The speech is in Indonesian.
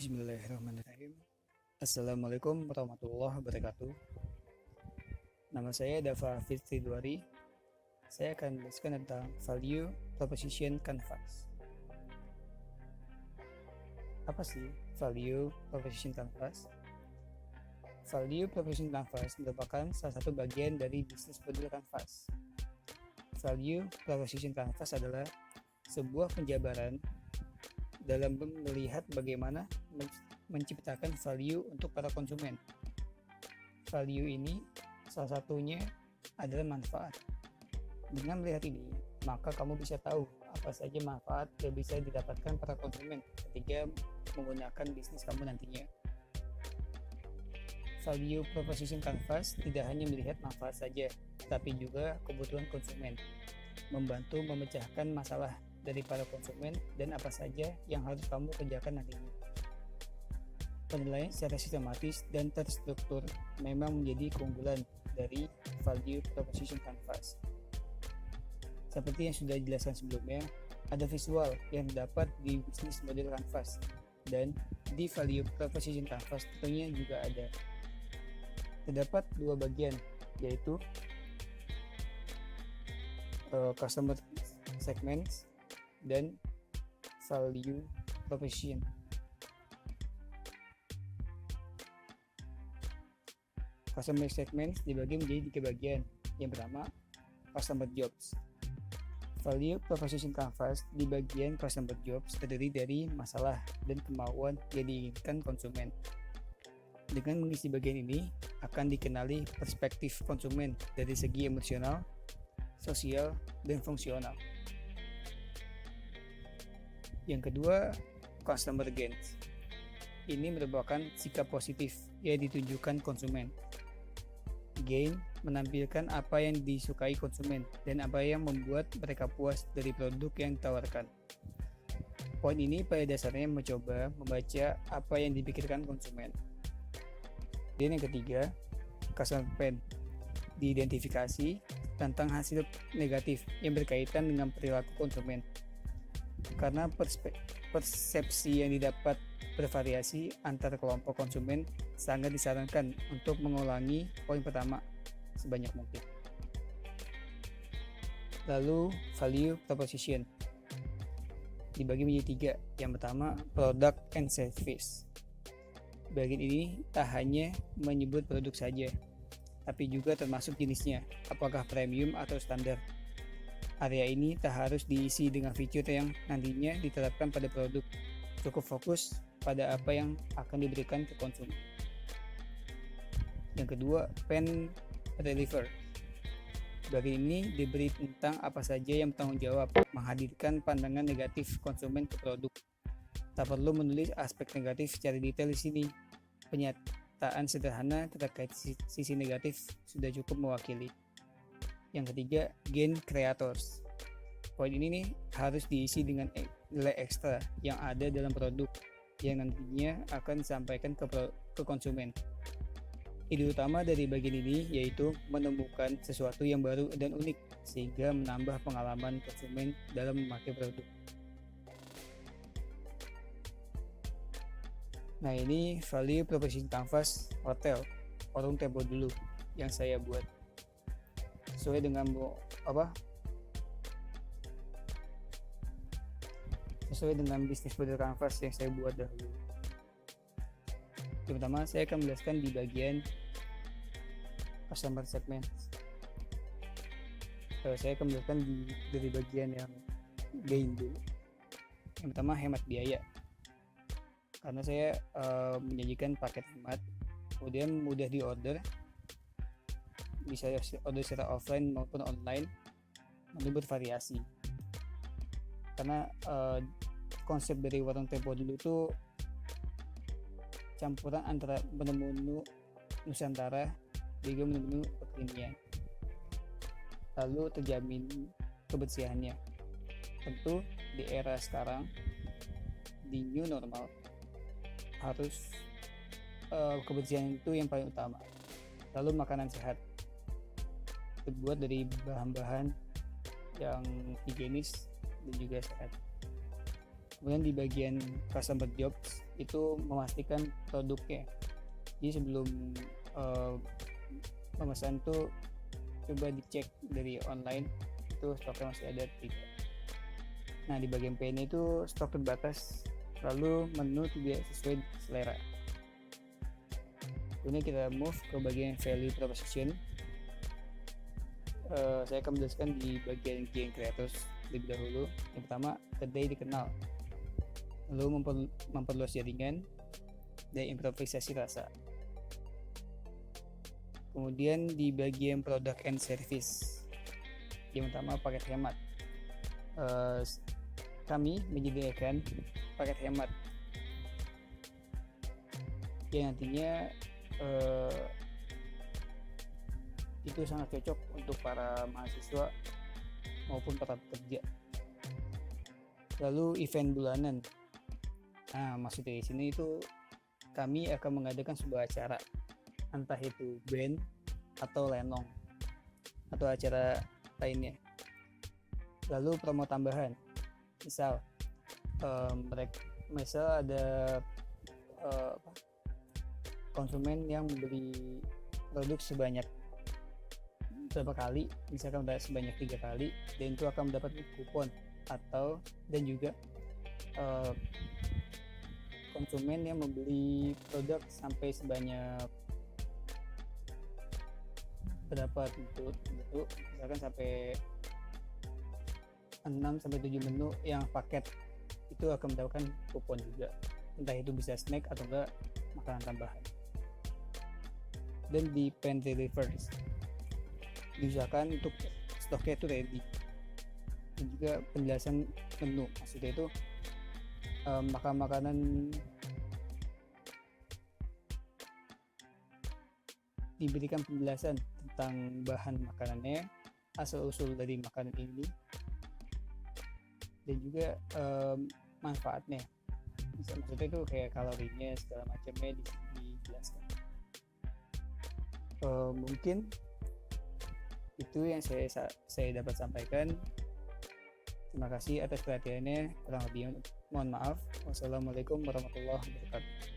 Bismillahirrahmanirrahim. Assalamualaikum warahmatullahi wabarakatuh. Nama saya Dava Fitri Duari. Saya akan menjelaskan tentang Value Proposition Canvas. Apa sih Value Proposition Canvas? Value Proposition Canvas merupakan salah satu bagian dari bisnis model Canvas. Value Proposition Canvas adalah sebuah penjabaran dalam melihat bagaimana menciptakan value untuk para konsumen. Value ini salah satunya adalah manfaat. Dengan melihat ini, maka kamu bisa tahu apa saja manfaat yang bisa didapatkan para konsumen ketika menggunakan bisnis kamu nantinya. Value Proposition Canvas tidak hanya melihat manfaat saja, tapi juga kebutuhan konsumen, membantu memecahkan masalah dari para konsumen dan apa saja yang harus kamu kerjakan nantinya. Penilaian secara sistematis dan terstruktur memang menjadi keunggulan dari Value Proposition Canvas. Seperti yang sudah dijelaskan sebelumnya, ada visual yang dapat di bisnis model Canvas, dan di Value Proposition Canvas tentunya juga ada. Terdapat dua bagian, yaitu Customer Segments dan Value Proposition. Customer Segments dibagi menjadi tiga bagian. Yang pertama, Customer Jobs. Value Proposition Canvas di bagian Customer Jobs terdiri dari masalah dan kemauan yang diinginkan konsumen. Dengan mengisi bagian ini, akan dikenali perspektif konsumen dari segi emosional, sosial, dan fungsional. Yang kedua, Customer Gains. Ini merupakan sikap positif yang ditunjukkan konsumen. Gain menampilkan apa yang disukai konsumen dan apa yang membuat mereka puas dari produk yang ditawarkan. Poin ini pada dasarnya mencoba membaca apa yang dipikirkan konsumen. Dan yang ketiga, Customer Pain. Diidentifikasi tentang hasil negatif yang berkaitan dengan perilaku konsumen. Karena persepsi yang didapat bervariasi antar kelompok konsumen, sangat disarankan untuk mengulangi poin pertama sebanyak mungkin. Lalu Value Proposition dibagi menjadi tiga. Yang pertama, Product and Service. Bagian ini tak hanya menyebut produk saja, tapi juga termasuk jenisnya, apakah premium atau standar. Area ini tak harus diisi dengan fitur yang nantinya diterapkan pada produk, cukup fokus pada apa yang akan diberikan ke konsumen. Yang kedua, Pain Reliever. Bagian ini diberi tentang apa saja yang bertanggung jawab menghadirkan pandangan negatif konsumen ke produk. Tak perlu menulis aspek negatif secara detail di sini. Penyataan sederhana terkait sisi negatif sudah cukup mewakili. Yang ketiga, Gain Creators. Poin ini nih harus diisi dengan nilai ekstra yang ada dalam produk yang nantinya akan disampaikan ke konsumen. Ide utama dari bagian ini yaitu menemukan sesuatu yang baru dan unik sehingga menambah pengalaman konsumen dalam memakai produk. Nah, ini Value Proposition Canvas hotel, warung tempo dulu yang saya buat. Sesuai dengan bisnis model Canvas yang saya buat dahulu. Yang pertama, saya akan menjelaskan di bagian Customer Segment. Saya akan menjelaskan dari bagian yang gain dulu. Yang pertama, hemat biaya. Karena saya menyajikan paket hemat, kemudian mudah diorder, bisa order secara offline maupun online, menu bervariasi. Karena konsep dari warung tempo dulu itu campuran antara menu-menu Nusantara juga menu-menu kekinian, lalu terjamin kebersihannya. Tentu di era sekarang, di new normal, harus kebersihan itu yang paling utama. Lalu makanan sehat terbuat dari bahan-bahan yang higienis dan juga sehat. Kemudian di bagian customer jobs itu memastikan produknya. Jadi sebelum pemesan tuh coba dicek dari online itu stoknya masih ada tidak. Nah di bagian PN itu stok terbatas, lalu menu tidak sesuai selera. Kemudian kita move ke bagian value proposition. Saya akan menjelaskan di bagian gain creators lebih dahulu. Yang pertama, kedai dikenal, lalu memperluas jaringan dan improvisasi rasa. Kemudian di bagian product and service, yang pertama paket hemat. Kami menyediakan paket hemat yang nantinya itu sangat cocok untuk para mahasiswa maupun para pekerja. Lalu event bulanan. Nah, maksudnya di sini itu kami akan mengadakan sebuah acara, entah itu band atau lenong atau acara lainnya. Lalu promo tambahan. Misal misal ada konsumen yang membeli produk sebanyak berapa kali, misalkan udah sebanyak 3 kali, dan itu akan mendapatkan kupon, atau dan juga konsumen yang membeli produk sampai sebanyak berapa bentuk, misalkan sampai 6-7 menu yang paket, itu akan mendapatkan kupon juga, entah itu bisa snack atau enggak makanan tambahan. Dan di pantry reverse diusahakan untuk stoknya itu ready, dan juga penjelasan menu, maksudnya itu makanan diberikan penjelasan tentang bahan makanannya, asal usul dari makanan ini, dan juga manfaatnya. Maksudnya itu kayak kalorinya segala macamnya dijelaskan. Mungkin itu yang saya dapat sampaikan. Terima kasih atas perhatiannya. Kurang lebih mohon maaf. Wassalamualaikum warahmatullahi wabarakatuh.